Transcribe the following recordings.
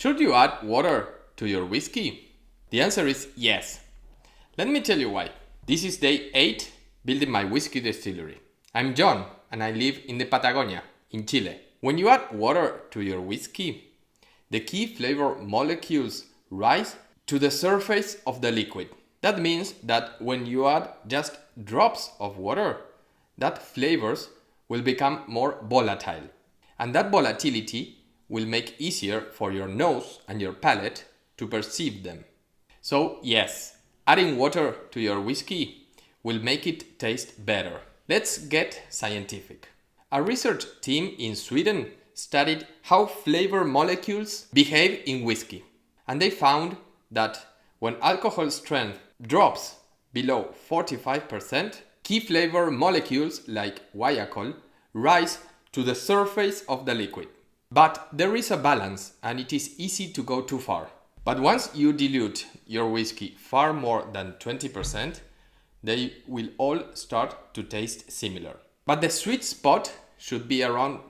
Should you add water to your whiskey? The answer is yes. Let me tell you why. This is day 8 building my whiskey distillery. I'm John and I live in the Patagonia, in Chile. When you add water to your whiskey, the key flavor molecules rise to the surface of the liquid. That means that when you add just drops of water, that flavors will become more volatile. And that volatility will make easier for your nose and your palate to perceive them. So yes, adding water to your whiskey will make it taste better. Let's get scientific. A research team in Sweden studied how flavor molecules behave in whiskey. And they found that when alcohol strength drops below 45%, key flavor molecules like guaiacol rise to the surface of the liquid. But there is a balance and it is easy to go too far. But once you dilute your whiskey far more than 20%, they will all start to taste similar. But the sweet spot should be around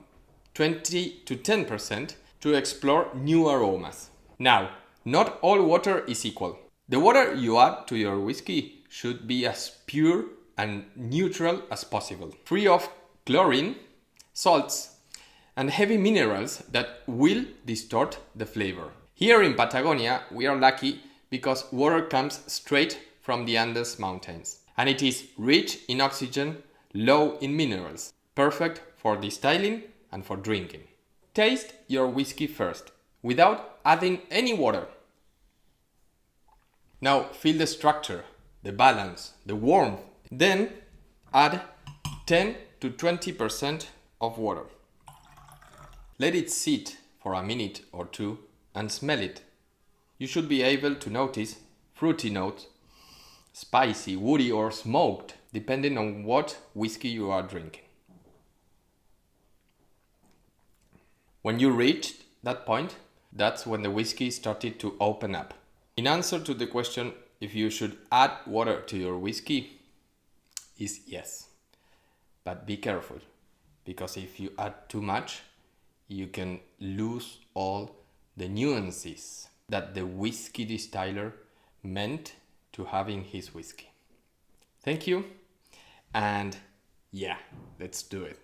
20 to 10% to explore new aromas. Now, not all water is equal. The water you add to your whiskey should be as pure and neutral as possible, free of chlorine, salts, and heavy minerals that will distort the flavor. Here in Patagonia, we are lucky because water comes straight from the Andes Mountains. And it is rich in oxygen, low in minerals, perfect for distilling and for drinking. Taste your whiskey first, without adding any water. Now feel the structure, the balance, the warmth. Then add 10 to 20% of water. Let it sit for a minute or two and smell it. You should be able to notice fruity notes, spicy, woody or smoked, depending on what whiskey you are drinking. When you reached that point, that's when the whiskey started to open up. In answer to the question if you should add water to your whiskey, is yes. But be careful, because if you add too much, you can lose all the nuances that the whiskey distiller meant to have in his whiskey. Thank you, and yeah, let's do it.